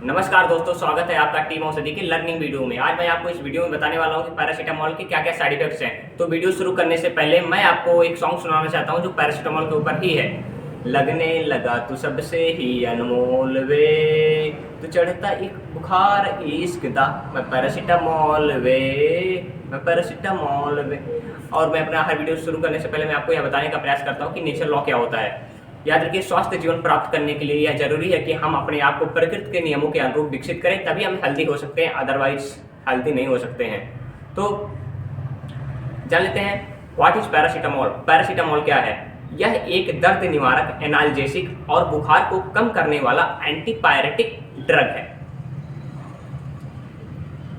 नमस्कार दोस्तों, स्वागत है आपका टीम औषधि की लर्निंग वीडियो में। आज मैं आपको इस वीडियो में बताने वाला हूं कि पैरासीटामोल के क्या क्या साइड इफेक्ट्स हैं। तो वीडियो शुरू करने से पहले मैं आपको एक सॉन्ग सुनाना चाहता हूं जो पैरासीटामोल के ऊपर ही है। लगने लगा तू सबसे ही अनमोल वे, तू चढ़ता एक बुखार इश्क दा, मैं पैरासीटामोल वे, मैं पैरासीटामोल वे। और मैं अपना हर वीडियो शुरू करने से पहले मैं आपको यह बताने का प्रयास करता हूँ कि नेचर लॉ क्या होता है। याद रखिए, स्वस्थ जीवन प्राप्त करने के लिए यह जरूरी है कि हम अपने आप को प्रकृति के नियमों के अनुरूप विकसित करें, तभी हम हेल्दी हो सकते हैं, अदरवाइज हेल्दी नहीं हो सकते हैं। तो जान लेते हैं व्हाट इज पैरासीटामोल। पैरासीटामोल क्या है? यह एक दर्द निवारक, एनाल्जेसिक और बुखार को कम करने वाला एंटीपायरेटिक ड्रग है।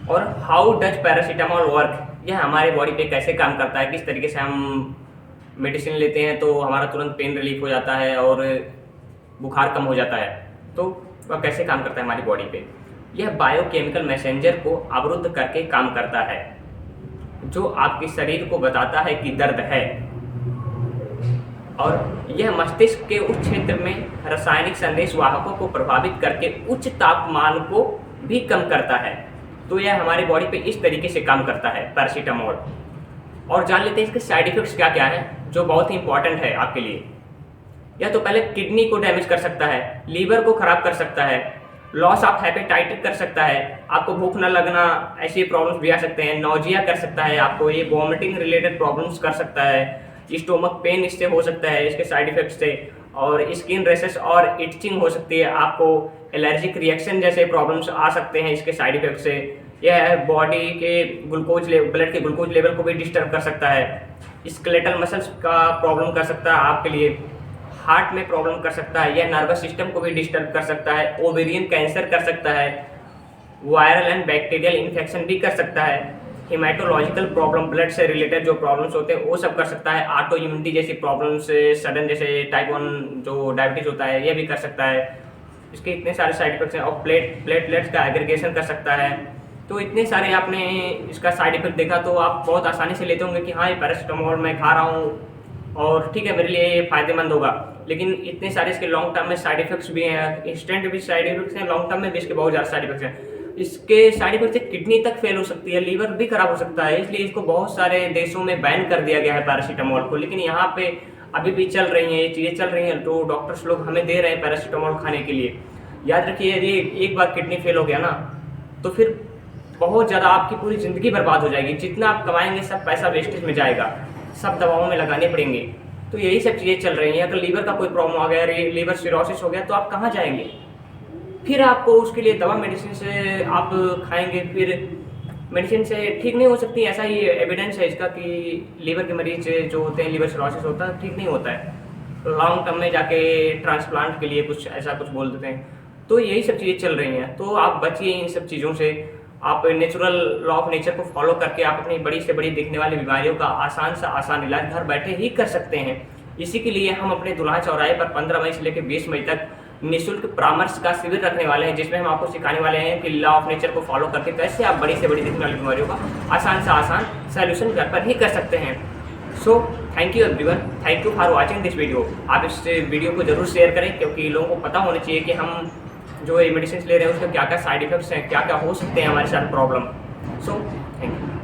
और हाउ डज पैरासीटामोल वर्क? यह हमारे बॉडी पे कैसे काम करता है, किस तरीके से हम मेडिसिन लेते हैं तो हमारा तुरंत पेन रिलीफ हो जाता है और बुखार कम हो जाता है। तो वह कैसे काम करता है हमारी बॉडी पे? यह बायोकेमिकल मैसेंजर को अवरुद्ध करके काम करता है, जो आपके शरीर को बताता है कि दर्द है। और यह मस्तिष्क के उस क्षेत्र में रासायनिक संदेश वाहकों को प्रभावित करके उच्च तापमान को भी कम करता है। तो यह हमारी बॉडी पे इस तरीके से काम करता है पैरासीटामोल। और जान लेते हैं इसके साइड इफेक्ट्स क्या क्या हैं, जो बहुत ही इंपॉर्टेंट है आपके लिए। यह तो पहले किडनी को डैमेज कर सकता है, लीवर को खराब कर सकता है, लॉस ऑफ हेपेटाइटिस कर सकता है, आपको भूख न लगना ऐसी प्रॉब्लम्स भी आ सकते हैं, नौजिया कर सकता है, आपको ये वॉमिटिंग रिलेटेड प्रॉब्लम्स कर सकता है, स्टोमक पेन इससे हो सकता है इसके साइड इफेक्ट से, और स्किन रेशेस और इचिंग हो सकती है, आपको एलर्जिक रिएक्शन जैसे प्रॉब्लम्स आ सकते हैं इसके साइड इफेक्ट से। यह बॉडी के ब्लड के ग्लूकोज लेवल को भी डिस्टर्ब कर सकता है, स्केलेटल मसल्स का प्रॉब्लम कर सकता है आपके लिए, हार्ट में प्रॉब्लम कर सकता है, यह नर्वस सिस्टम को भी डिस्टर्ब कर सकता है, ओवेरियन कैंसर कर सकता है, वायरल एंड बैक्टीरियल इन्फेक्शन भी कर सकता है, हिमेटोलॉजिकल प्रॉब्लम, ब्लड से रिलेटेड जो प्रॉब्लम्स होते हैं वो सब कर सकता है, ऑटो इम्यूनिटी जैसी प्रॉब्लम्स, सडन जैसे टाइप 1 जो डायबिटीज होता है यह भी कर सकता है। इसके इतने सारे साइड इफेक्ट्स हैं। और प्लेटलेट्स का एग्रीगेशन कर सकता है। तो इतने सारे आपने इसका साइड इफेक्ट देखा तो आप बहुत आसानी से लेते होंगे कि हाँ, ये पैरासीटामोल मैं खा रहा हूँ और ठीक है, मेरे लिए ये फायदेमंद होगा। लेकिन इतने सारे इसके लॉन्ग टर्म में साइड इफेक्ट्स भी हैं, इंस्टेंट भी साइड इफेक्ट्स हैं, लॉन्ग टर्म में भी इसके बहुत ज़्यादा साइड इफेक्ट्स हैं। इसके साइड इफेक्ट से किडनी तक फेल हो सकती है, लीवर भी खराब हो सकता है, इसलिए इसको बहुत सारे देशों में बैन कर दिया गया है पैरासीटामोल को। लेकिन यहाँ पे अभी भी चल रही हैं ये चीज़ें, चल रही हैं, तो डॉक्टर्स लोग हमें दे रहे हैं पैरासीटामोल खाने के लिए। याद रखिए, यदि एक बार किडनी फेल हो गया ना तो फिर बहुत ज़्यादा आपकी पूरी ज़िंदगी बर्बाद हो जाएगी। जितना आप कमाएंगे सब पैसा वेस्टेज में जाएगा, सब दवाओं में लगाने पड़ेंगे। तो यही सब चीज़ें चल रही हैं। अगर लीवर का कोई प्रॉब्लम आ गया, लीवर सिरोसिस हो गया, तो आप कहाँ जाएंगे? फिर आपको उसके लिए दवा मेडिसिन से आप खाएंगे, फिर मेडिसिन से ठीक नहीं हो सकती। ऐसा ही एविडेंस है इसका कि लीवर के मरीज जो होते हैं, लीवर सिरोसिस होता है, ठीक नहीं होता है, लॉन्ग टर्म में जाके ट्रांसप्लांट के लिए कुछ ऐसा कुछ बोल देते हैं। तो यही सब चीज़ें चल रही हैं। तो आप बचिए इन सब चीज़ों से। आप नेचुरल लॉ ऑफ नेचर को फॉलो करके आप अपनी बड़ी से बड़ी दिखने वाली बीमारियों का आसान से आसान इलाज घर बैठे ही कर सकते हैं। इसी के लिए हम अपने दुल्हा चौराहे पर 15 मई से लेकर 20 मई तक निःशुल्क परामर्श का शिविर रखने वाले हैं, जिसमें हम आपको सिखाने वाले हैं कि लॉ ऑफ नेचर को फॉलो करके कैसे आप बड़ी से बड़ी दिखने वाली बीमारियों का आसान से आसान सॉल्यूशन घर पर ही कर सकते हैं। So thank you everyone, thank you for watching this video. आप इस वीडियो को जरूर शेयर करें, क्योंकि लोगों को पता होना चाहिए कि हम जो ये मेडिसिन ले रहे हैं उसके क्या क्या साइड इफेक्ट्स हैं, क्या क्या हो सकते हैं हमारे साथ प्रॉब्लम। So thank you.